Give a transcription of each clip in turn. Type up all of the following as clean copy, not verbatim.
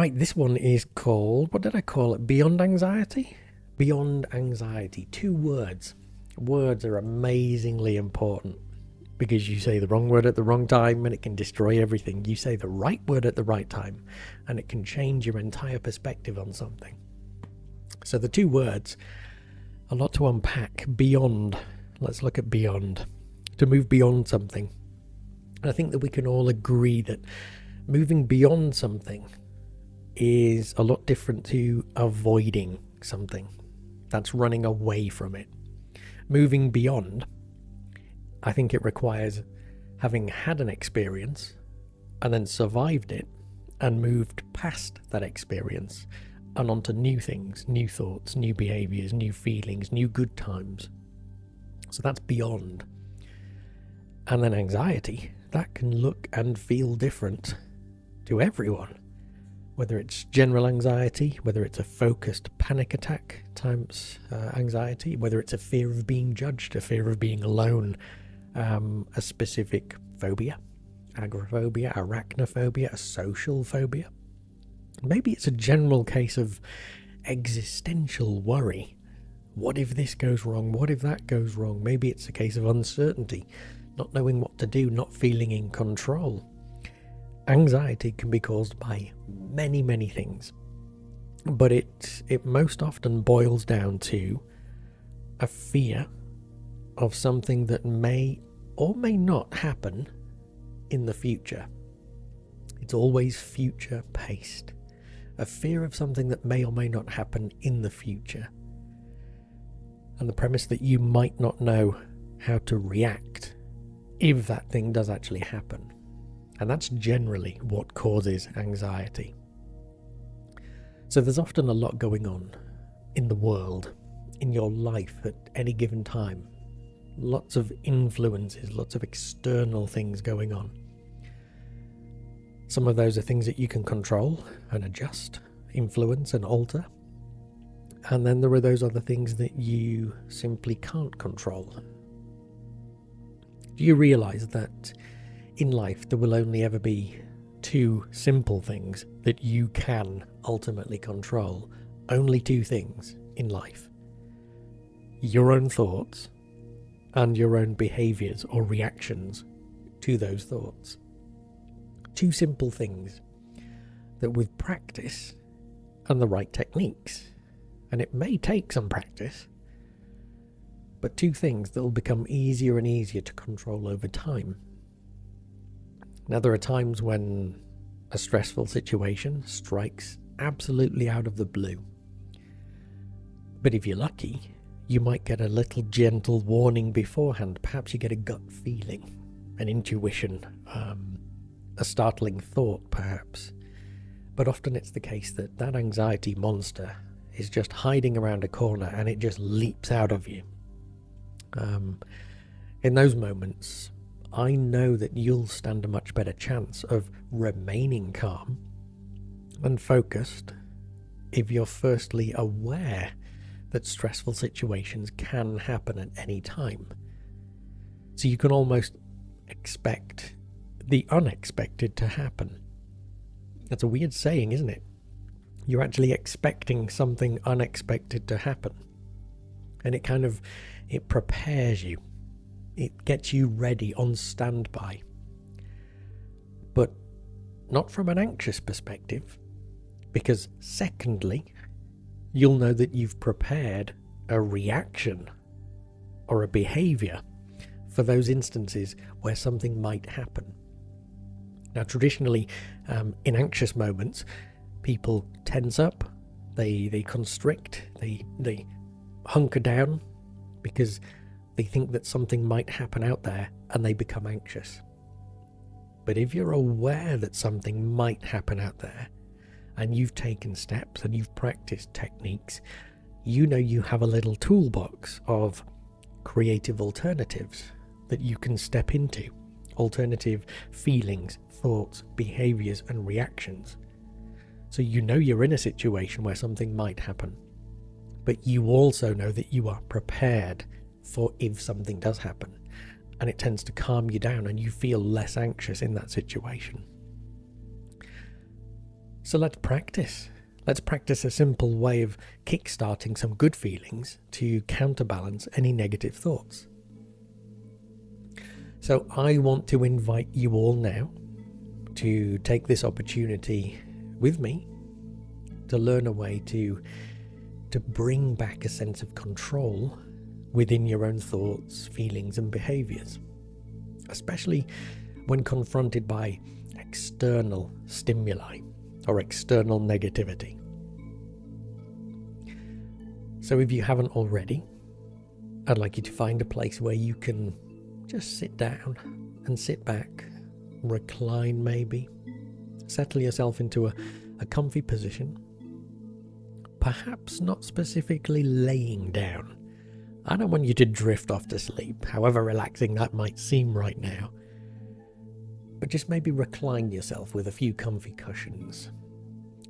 Right, this one is called, what did I call it? Beyond anxiety? Beyond anxiety. 2 words. Words are amazingly important because you say the wrong word at the wrong time and it can destroy everything. You say the right word at the right time and it can change your entire perspective on something. So the 2 words, a lot to unpack. Beyond. Let's look at beyond. To move beyond something. And I think that we can all agree that moving beyond something is a lot different to avoiding something. That's running away from it. Moving beyond, I think it requires having had an experience and then survived it and moved past that experience and onto new things, new thoughts, new behaviors, new feelings, new good times. So that's beyond. And then anxiety, that can look and feel different to everyone. Whether it's general anxiety, whether it's a focused panic attack types anxiety, whether it's a fear of being judged, a fear of being alone, a specific phobia, agoraphobia, arachnophobia, a social phobia. Maybe it's a general case of existential worry. What if this goes wrong? What if that goes wrong? Maybe it's a case of uncertainty, not knowing what to do, not feeling in control. Anxiety can be caused by many, many things, but it most often boils down to a fear of something that may or may not happen in the future. It's always future paced. A fear of something that may or may not happen in the future. And the premise that you might not know how to react if that thing does actually happen. And that's generally what causes anxiety. So there's often a lot going on in the world, in your life at any given time. Lots of influences, lots of external things going on. Some of those are things that you can control and adjust, influence and alter. And then there are those other things that you simply can't control. Do you realize that in life there will only ever be 2 simple things that you can ultimately control? Only 2 things in life. Your own thoughts and your own behaviors or reactions to those thoughts. 2 simple things that with practice and the right techniques, and it may take some practice, but 2 things that will become easier and easier to control over time. Now, there are times when a stressful situation strikes absolutely out of the blue. But if you're lucky, you might get a little gentle warning beforehand. Perhaps you get a gut feeling, an intuition, a startling thought perhaps. But often it's the case that that anxiety monster is just hiding around a corner and it just leaps out of you. In those moments, I know that you'll stand a much better chance of remaining calm and focused if you're firstly aware that stressful situations can happen at any time. So you can almost expect the unexpected to happen. That's a weird saying, isn't it? You're actually expecting something unexpected to happen. And it prepares you. It gets you ready on standby. But not from an anxious perspective, because secondly, you'll know that you've prepared a reaction or a behavior for those instances where something might happen. Now, traditionally, in anxious moments, people tense up, they constrict, they hunker down because they think that something might happen out there and they become anxious. But if you're aware that something might happen out there and you've taken steps and you've practiced techniques, you know you have a little toolbox of creative alternatives that you can step into. Alternative feelings, thoughts, behaviors and reactions. So you know you're in a situation where something might happen, but you also know that you are prepared for if something does happen, and it tends to calm you down and you feel less anxious in that situation. So let's practice. Let's practice a simple way of kickstarting some good feelings to counterbalance any negative thoughts. So I want to invite you all now to take this opportunity with me to learn a way to bring back a sense of control within your own thoughts, feelings and behaviours, especially when confronted by external stimuli or external negativity. So if you haven't already, I'd like you to find a place where you can just sit down and sit back, recline maybe, settle yourself into a comfy position, perhaps not specifically laying down. I don't want you to drift off to sleep, however relaxing that might seem right now, but just maybe recline yourself with a few comfy cushions.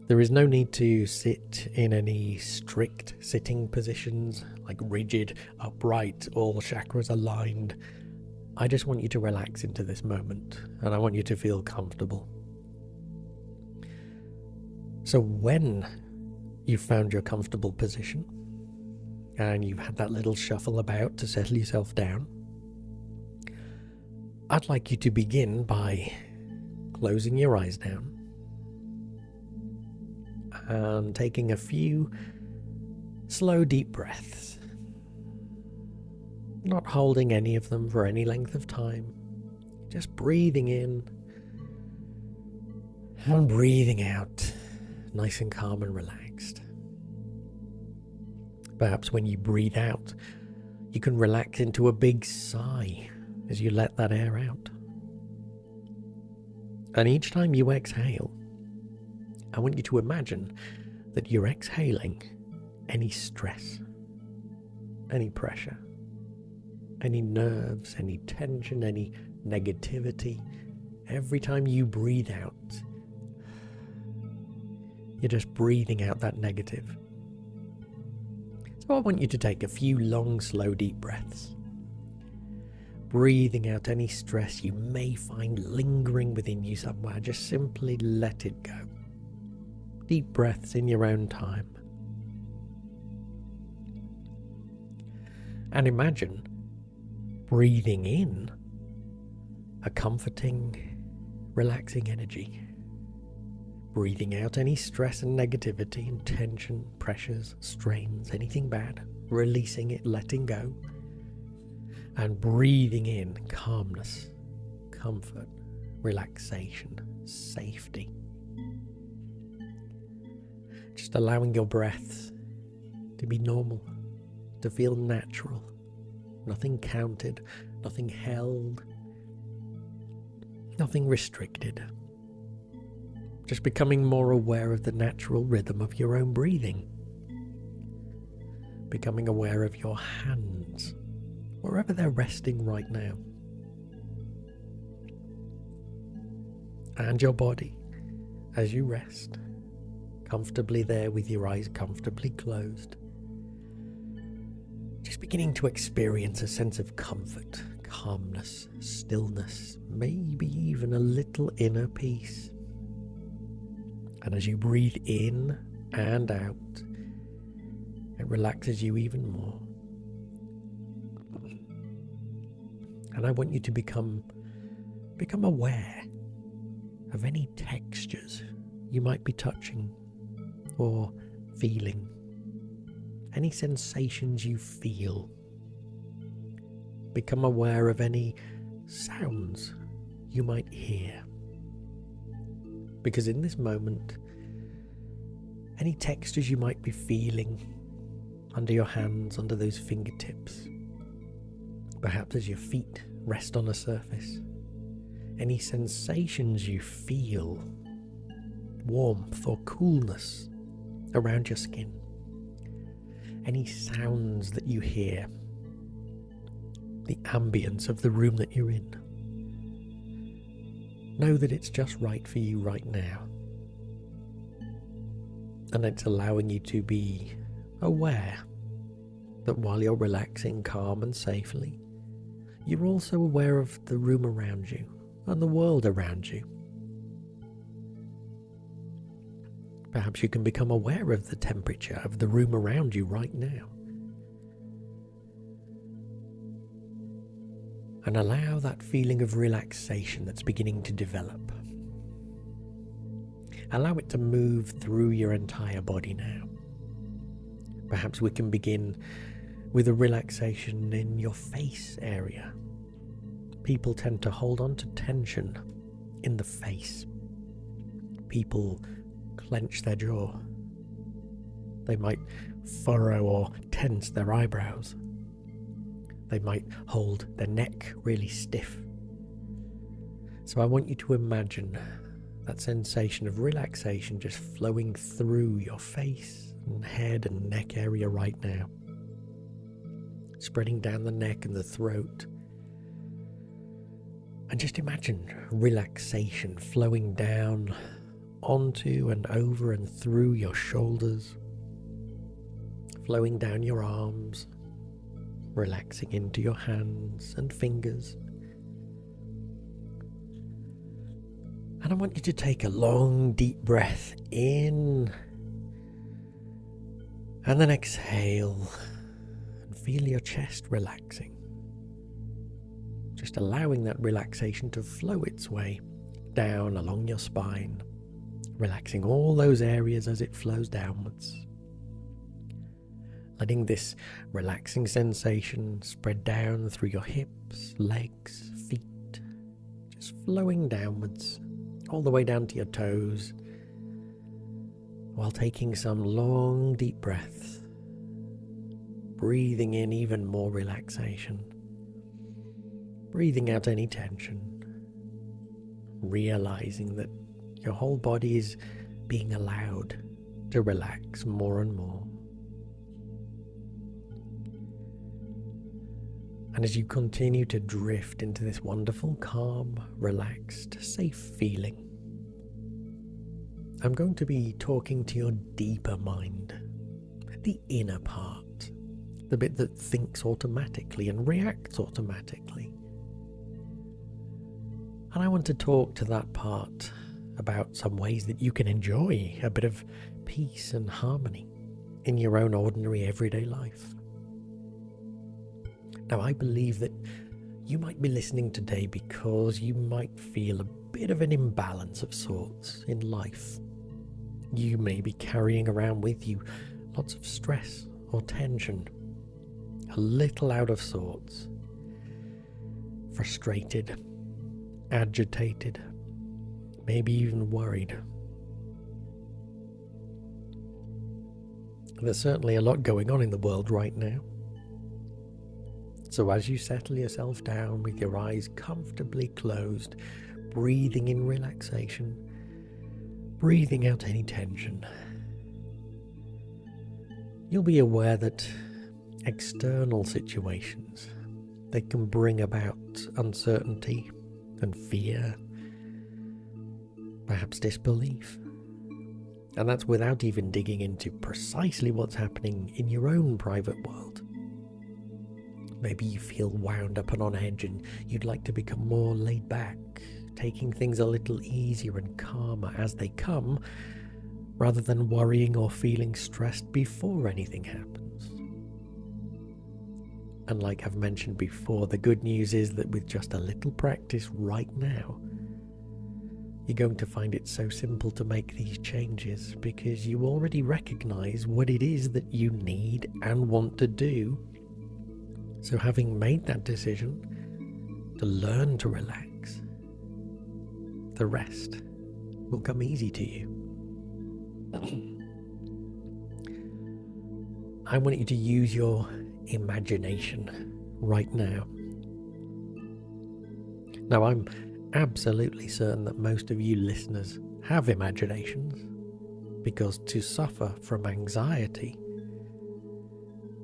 There is no need to sit in any strict sitting positions, like rigid, upright, all chakras aligned. I just want you to relax into this moment, and I want you to feel comfortable. So when you've found your comfortable position, and you've had that little shuffle about to settle yourself down, I'd like you to begin by closing your eyes down and taking a few slow, deep breaths, not holding any of them for any length of time, just breathing in and breathing out, nice and calm and relaxed. Perhaps when you breathe out, you can relax into a big sigh as you let that air out. And each time you exhale, I want you to imagine that you're exhaling any stress, any pressure, any nerves, any tension, any negativity. Every time you breathe out, you're just breathing out that negative. So I want you to take a few long, slow, deep breaths, breathing out any stress you may find lingering within you somewhere. Just simply let it go. Deep breaths in your own time. And imagine breathing in a comforting, relaxing energy. Breathing out any stress and negativity and tension, pressures, strains, anything bad. Releasing it, letting go. And breathing in calmness, comfort, relaxation, safety. Just allowing your breaths to be normal, to feel natural. Nothing counted, nothing held, nothing restricted. Just becoming more aware of the natural rhythm of your own breathing. Becoming aware of your hands, wherever they're resting right now. And your body as you rest, comfortably there with your eyes comfortably closed. Just beginning to experience a sense of comfort, calmness, stillness, maybe even a little inner peace. And as you breathe in and out, it relaxes you even more. And I want you to become aware of any textures you might be touching or feeling, any sensations you feel. Become aware of any sounds you might hear. Because in this moment, any textures you might be feeling under your hands, under those fingertips, perhaps as your feet rest on a surface, any sensations you feel, warmth or coolness around your skin, any sounds that you hear, the ambience of the room that you're in. Know that it's just right for you right now. And it's allowing you to be aware that while you're relaxing calm and safely, you're also aware of the room around you and the world around you. Perhaps you can become aware of the temperature of the room around you right now. And allow that feeling of relaxation that's beginning to develop. Allow it to move through your entire body now. Perhaps we can begin with a relaxation in your face area. People tend to hold on to tension in the face. People clench their jaw. They might furrow or tense their eyebrows. They might hold their neck really stiff. So I want you to imagine that sensation of relaxation just flowing through your face and head and neck area right now. Spreading down the neck and the throat. And just imagine relaxation flowing down onto and over and through your shoulders. Flowing down your arms. Relaxing into your hands and fingers. And I want you to take a long, deep breath in. And then exhale. And feel your chest relaxing. Just allowing that relaxation to flow its way down along your spine. Relaxing all those areas as it flows downwards. Letting this relaxing sensation spread down through your hips, legs, feet. Just flowing downwards, all the way down to your toes. While taking some long, deep breaths. Breathing in even more relaxation. Breathing out any tension. Realizing that your whole body is being allowed to relax more and more. And as you continue to drift into this wonderful, calm, relaxed, safe feeling, I'm going to be talking to your deeper mind, the inner part, the bit that thinks automatically and reacts automatically. And I want to talk to that part about some ways that you can enjoy a bit of peace and harmony in your own ordinary everyday life. Now, I believe that you might be listening today because you might feel a bit of an imbalance of sorts in life. You may be carrying around with you lots of stress or tension, a little out of sorts, frustrated, agitated, maybe even worried. There's certainly a lot going on in the world right now. So as you settle yourself down with your eyes comfortably closed, breathing in relaxation, breathing out any tension, you'll be aware that external situations, they can bring about uncertainty and fear, perhaps disbelief. And that's without even digging into precisely what's happening in your own private world. Maybe you feel wound up and on edge and you'd like to become more laid back, taking things a little easier and calmer as they come, rather than worrying or feeling stressed before anything happens. And like I've mentioned before, the good news is that with just a little practice right now, you're going to find it so simple to make these changes because you already recognize what it is that you need and want to do. So having made that decision to learn to relax, the rest will come easy to you. I want you to use your imagination right now. Now, I'm absolutely certain that most of you listeners have imaginations, because to suffer from anxiety,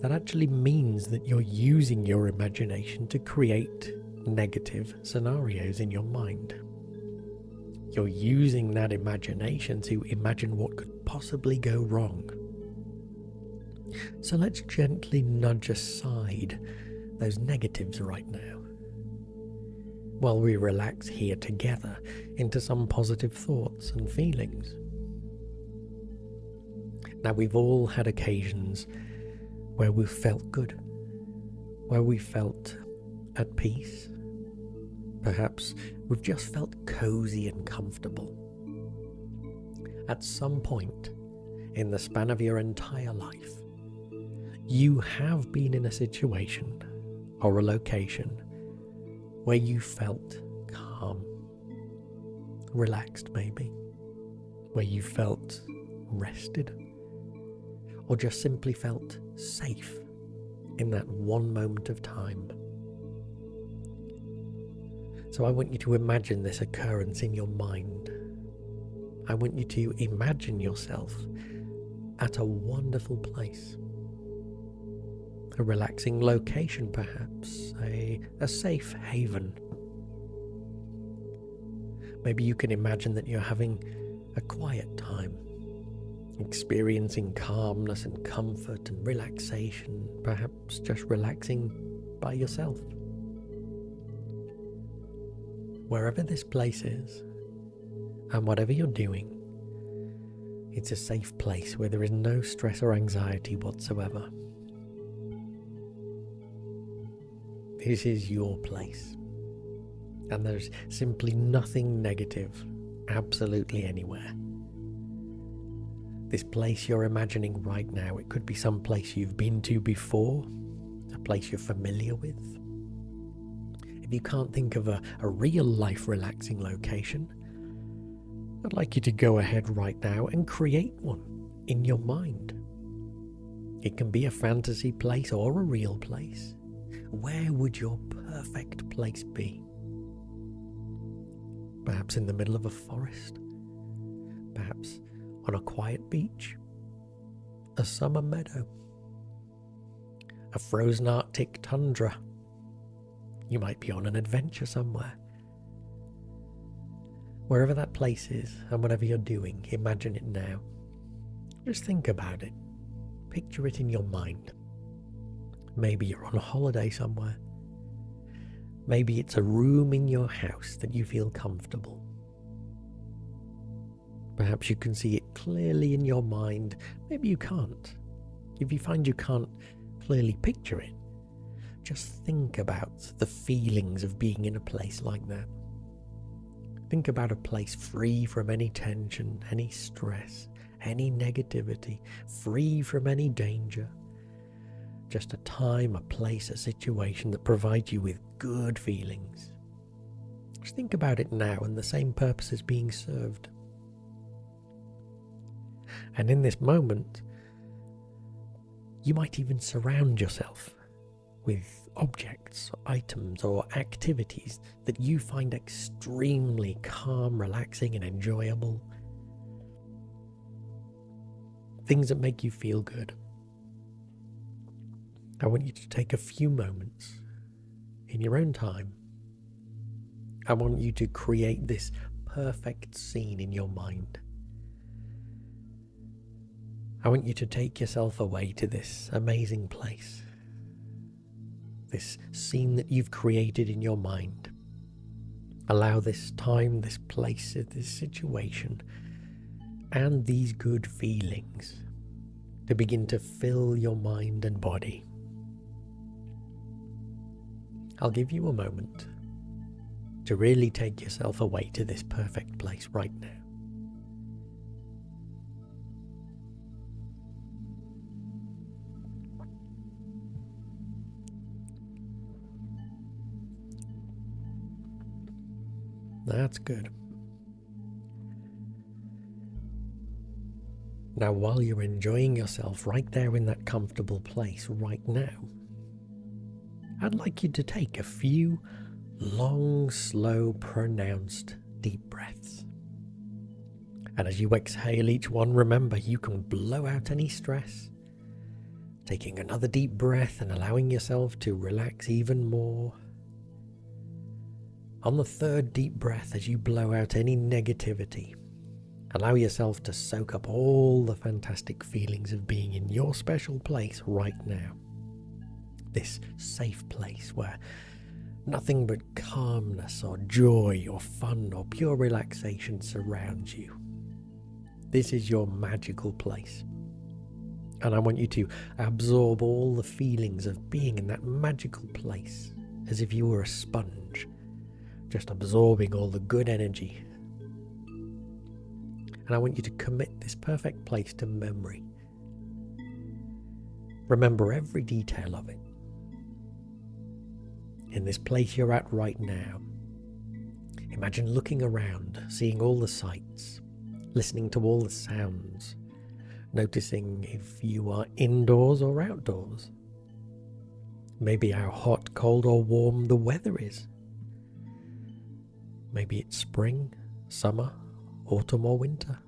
that actually means that you're using your imagination to create negative scenarios in your mind. You're using that imagination to imagine what could possibly go wrong. So let's gently nudge aside those negatives right now, while we relax here together into some positive thoughts and feelings. Now, we've all had occasions where we've felt good, where we felt at peace. Perhaps we've just felt cozy and comfortable. At some point in the span of your entire life, you have been in a situation or a location where you felt calm, relaxed maybe, where you felt rested, or just simply felt safe in that one moment of time. So I want you to imagine this occurrence in your mind. I want you to imagine yourself at a wonderful place. A relaxing location perhaps, a safe haven. Maybe you can imagine that you're having a quiet time, experiencing calmness and comfort and relaxation, perhaps just relaxing by yourself. Wherever this place is, and whatever you're doing, it's a safe place where there is no stress or anxiety whatsoever. This is your place, and there's simply nothing negative absolutely anywhere. This place you're imagining right now, it could be some place you've been to before, a place you're familiar with. If you can't think of a real life relaxing location, I'd like you to go ahead right now and create one in your mind. It can be a fantasy place or a real place. Where would your perfect place be? Perhaps in the middle of a forest, perhaps on a quiet beach, a summer meadow, a frozen Arctic tundra. You might be on an adventure somewhere. Wherever that place is and whatever you're doing, imagine it now. Just think about it. Picture it in your mind. Maybe you're on a holiday somewhere. Maybe it's a room in your house that you feel comfortable. Perhaps you can see it clearly in your mind. Maybe you can't. If you find you can't clearly picture it, just think about the feelings of being in a place like that. Think about a place free from any tension, any stress, any negativity, free from any danger. Just a time, a place, a situation that provides you with good feelings. Just think about it now, and the same purpose is being served. And in this moment, you might even surround yourself with objects, items, or activities that you find extremely calm, relaxing, and enjoyable. Things that make you feel good. I want you to take a few moments in your own time. I want you to create this perfect scene in your mind. I want you to take yourself away to this amazing place. This scene that you've created in your mind. Allow this time, this place, this situation, and these good feelings to begin to fill your mind and body. I'll give you a moment to really take yourself away to this perfect place right now. That's good. Now, while you're enjoying yourself right there in that comfortable place right now, I'd like you to take a few long, slow, pronounced deep breaths. And as you exhale each one, remember you can blow out any stress, taking another deep breath and allowing yourself to relax even more. On the third deep breath, as you blow out any negativity, allow yourself to soak up all the fantastic feelings of being in your special place right now. This safe place where nothing but calmness or joy or fun or pure relaxation surrounds you. This is your magical place. And I want you to absorb all the feelings of being in that magical place, as if you were a sponge, just absorbing all the good energy. And I want you to commit this perfect place to memory. Remember every detail of it. In this place you're at right now, imagine looking around, seeing all the sights, listening to all the sounds, noticing if you are indoors or outdoors. Maybe how hot, cold or warm the weather is. Maybe it's spring, summer, autumn or winter.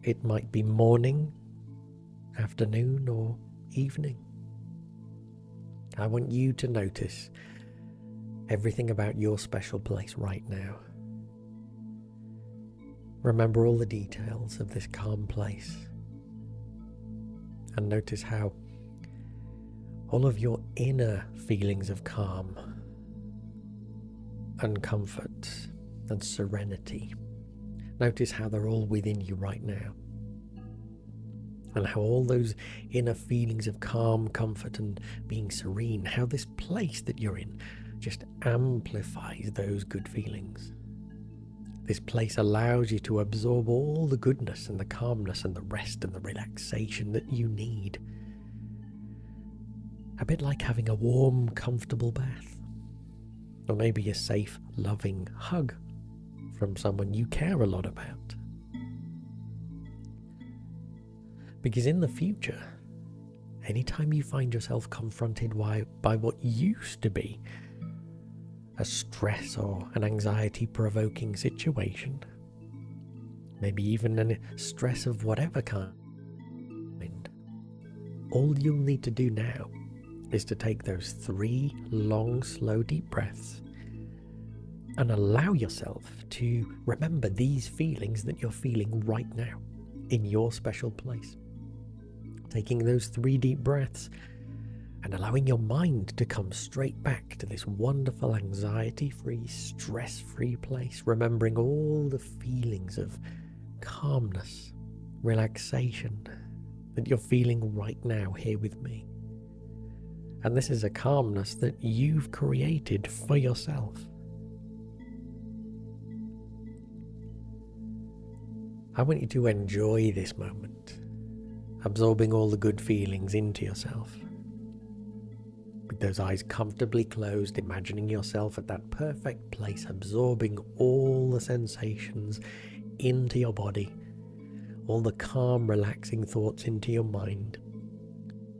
It might be morning, afternoon or evening. I want you to notice everything about your special place right now. Remember all the details of this calm place, and notice how all of your inner feelings of calm and comfort and serenity, notice how they're all within you right now, and how all those inner feelings of calm, comfort and being serene, how this place that you're in just amplifies those good feelings. This place allows you to absorb all the goodness and the calmness and the rest and the relaxation that you need. A bit like having a warm, comfortable bath. Or maybe a safe, loving hug from someone you care a lot about. Because in the future, anytime you find yourself confronted by what used to be a stress or an anxiety-provoking situation, maybe even a stress of whatever kind, all you'll need to do now is to take those 3 long, slow, deep breaths and allow yourself to remember these feelings that you're feeling right now in your special place. Taking those 3 deep breaths and allowing your mind to come straight back to this wonderful anxiety-free, stress-free place, remembering all the feelings of calmness, relaxation that you're feeling right now here with me. And this is a calmness that you've created for yourself. I want you to enjoy this moment, absorbing all the good feelings into yourself. With those eyes comfortably closed, imagining yourself at that perfect place, absorbing all the sensations into your body, all the calm, relaxing thoughts into your mind.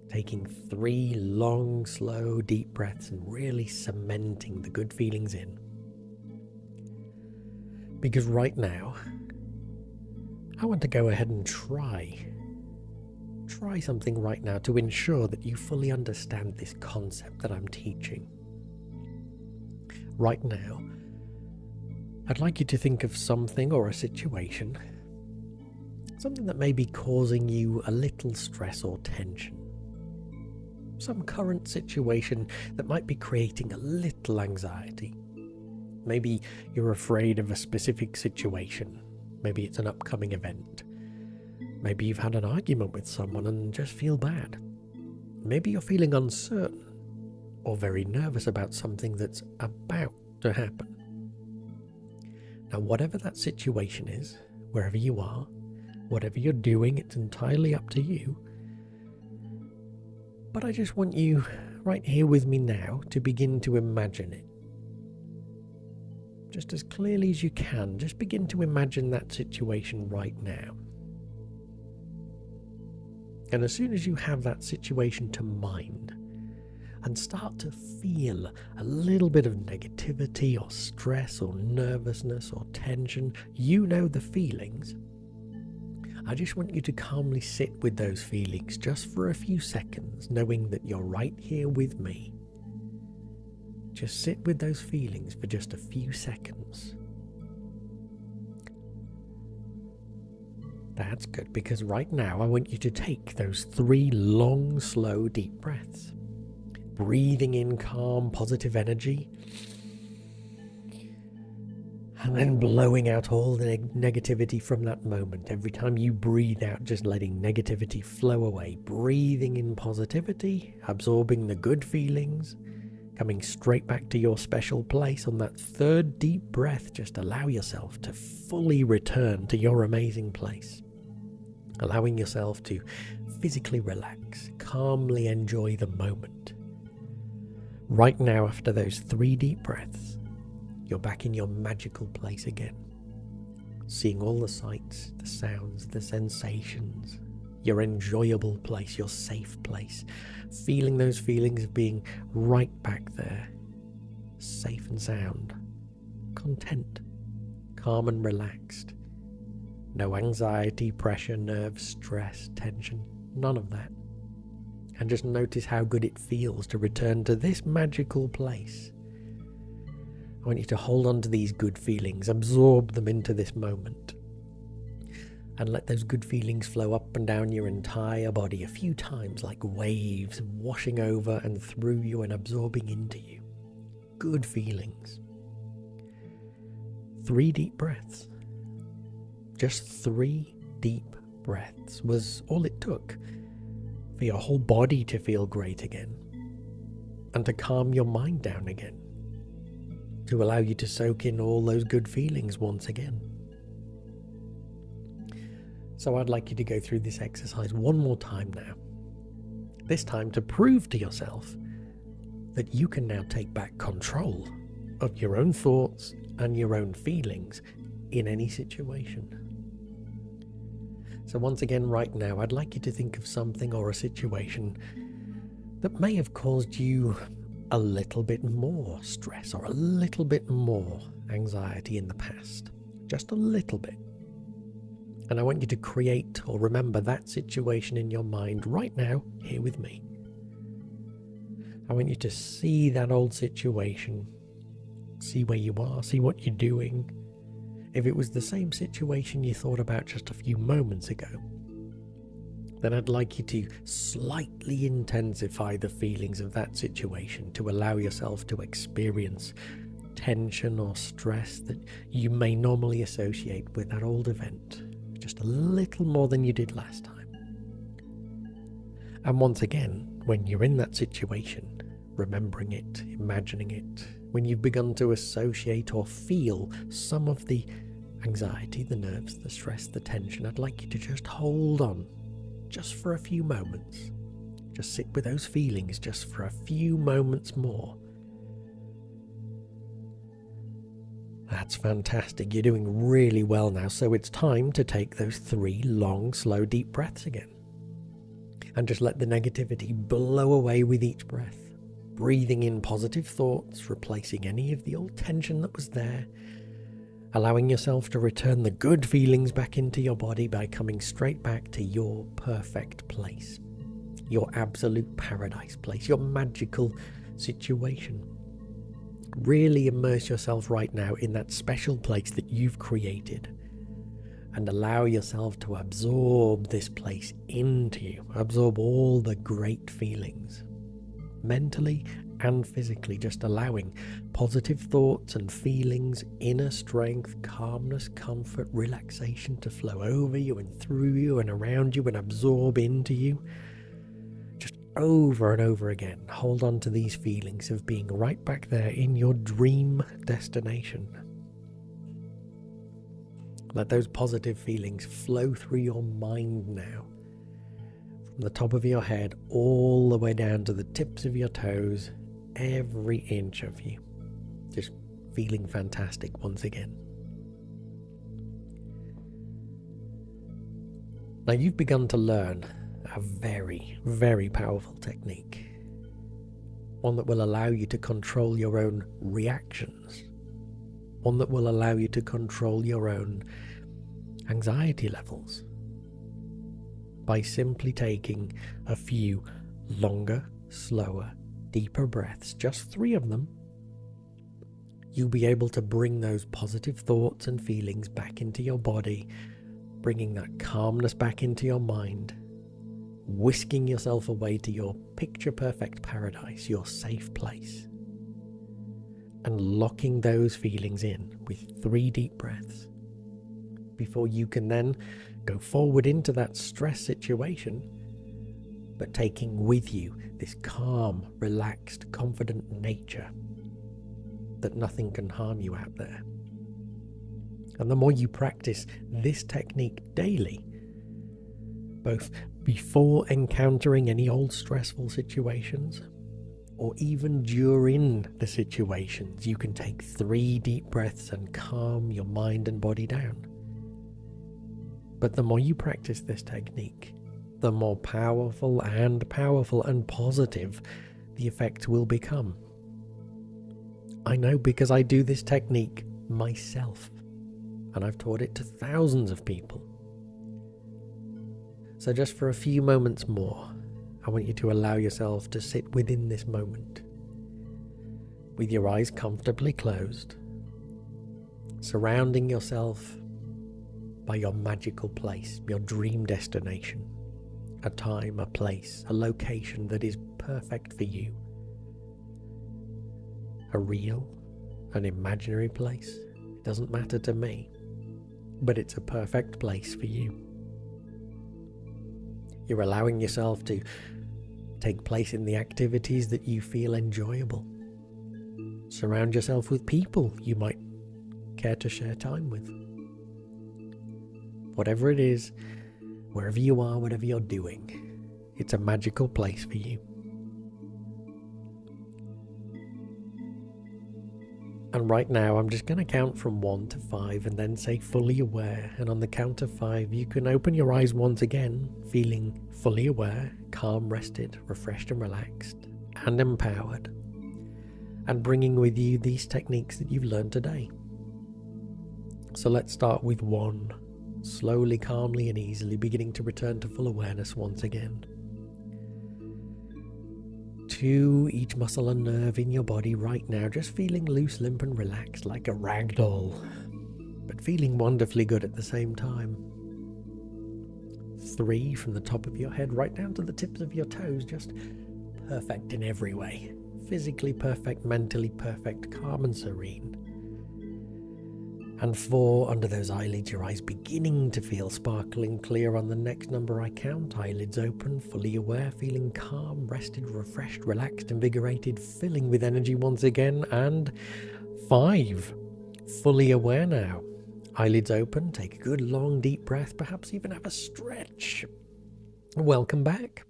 Taking 3 long, slow, deep breaths and really cementing the good feelings in. Because right now, I want to go ahead and try something right now to ensure that you fully understand this concept that I'm teaching. Right now, I'd like you to think of something or a situation, something that may be causing you a little stress or tension. Some current situation that might be creating a little anxiety. Maybe you're afraid of a specific situation. Maybe it's an upcoming event. Maybe you've had an argument with someone and just feel bad. Maybe you're feeling uncertain or very nervous about something that's about to happen. Now, whatever that situation is, wherever you are, whatever you're doing, it's entirely up to you. But I just want you right here with me now to begin to imagine it. Just as clearly as you can, just begin to imagine that situation right now. And as soon as you have that situation to mind and start to feel a little bit of negativity or stress or nervousness or tension, you know the feelings. I just want you to calmly sit with those feelings just for a few seconds, knowing that you're right here with me. Just sit with those feelings for just a few seconds. That's good, because right now I want you to take those 3 long, slow, deep breaths. Breathing in calm, positive energy. And then blowing out all the negativity from that moment. Every time you breathe out, just letting negativity flow away. Breathing in positivity, absorbing the good feelings, coming straight back to your special place. On that third deep breath, just allow yourself to fully return to your amazing place. Allowing yourself to physically relax, calmly enjoy the moment. Right now, after those 3 deep breaths, you're back in your magical place again. Seeing all the sights, the sounds, the sensations, your enjoyable place, your safe place. Feeling those feelings of being right back there, safe and sound, content, calm and relaxed. No anxiety, pressure, nerves, stress, tension, none of that. And just notice how good it feels to return to this magical place. I want you to hold on to these good feelings, absorb them into this moment, and let those good feelings flow up and down your entire body a few times like waves, washing over and through you and absorbing into you. Good feelings. 3 deep breaths. Just 3 deep breaths was all it took for your whole body to feel great again, and to calm your mind down again, to allow you to soak in all those good feelings once again. So I'd like you to go through this exercise one more time now. This time to prove to yourself that you can now take back control of your own thoughts and your own feelings in any situation. So once again, right now, I'd like you to think of something or a situation that may have caused you a little bit more stress or a little bit more anxiety in the past. Just a little bit. And I want you to create or remember that situation in your mind right now, here with me. I want you to see that old situation, see where you are, see what you're doing. If it was the same situation you thought about just a few moments ago, then I'd like you to slightly intensify the feelings of that situation to allow yourself to experience tension or stress that you may normally associate with that old event, just a little more than you did last time. And once again, when you're in that situation, remembering it, imagining it, when you've begun to associate or feel some of the anxiety, the nerves, the stress, the tension, I'd like you to just hold on just for a few moments. Just sit with those feelings just for a few moments more. That's fantastic. You're doing really well now. So it's time to take those 3 long, slow, deep breaths again. And just let the negativity blow away with each breath. Breathing in positive thoughts, replacing any of the old tension that was there. Allowing yourself to return the good feelings back into your body by coming straight back to your perfect place. Your absolute paradise place, your magical situation. Really immerse yourself right now in that special place that you've created, and allow yourself to absorb this place into you. Absorb all the great feelings, mentally and physically, just allowing positive thoughts and feelings, inner strength, calmness, comfort, relaxation to flow over you and through you and around you and absorb into you. Just over and over again, hold on to these feelings of being right back there in your dream destination. Let those positive feelings flow through your mind now, from the top of your head all the way down to the tips of your toes, every inch of you, just feeling fantastic once again. Now you've begun to learn a very, very powerful technique, one that will allow you to control your own reactions, one that will allow you to control your own anxiety levels by simply taking a few longer, slower, deeper breaths, just 3 of them. You'll be able to bring those positive thoughts and feelings back into your body, bringing that calmness back into your mind, whisking yourself away to your picture-perfect paradise, your safe place. and locking those feelings in with 3 deep breaths before you can then go forward into that stress situation, but taking with you this calm, relaxed, confident nature that nothing can harm you out there. And the more you practice this technique daily, both before encountering any old stressful situations, or even during the situations, you can take 3 deep breaths and calm your mind and body down. But the more you practice this technique, the more powerful and positive the effect will become. I know, because I do this technique myself, and I've taught it to thousands of people. So just for a few moments more, I want you to allow yourself to sit within this moment, with your eyes comfortably closed, surrounding yourself by your magical place, your dream destination, a time, a place, a location that is perfect for you. A real, an imaginary place, it doesn't matter to me, but it's a perfect place for you. You're allowing yourself to take place in the activities that you feel enjoyable. Surround yourself with people you might care to share time with. Whatever it is, wherever you are, whatever you're doing, it's a magical place for you. And right now, I'm just going to count from 1 to 5 and then say fully aware. And on the count of 5, you can open your eyes once again, feeling fully aware, calm, rested, refreshed and relaxed, and empowered. And bringing with you these techniques that you've learned today. So let's start with 1. Slowly, calmly and easily beginning to return to full awareness once again. 2, each muscle and nerve in your body right now just feeling loose, limp and relaxed like a rag doll, but feeling wonderfully good at the same time. 3, from the top of your head right down to the tips of your toes, just perfect in every way. Physically perfect, mentally perfect, calm and serene. And 4, under those eyelids, your eyes beginning to feel sparkling clear on the next number I count. Eyelids open, fully aware, feeling calm, rested, refreshed, relaxed, invigorated, filling with energy once again. And 5, fully aware now. Eyelids open, take a good long deep breath, perhaps even have a stretch. Welcome back.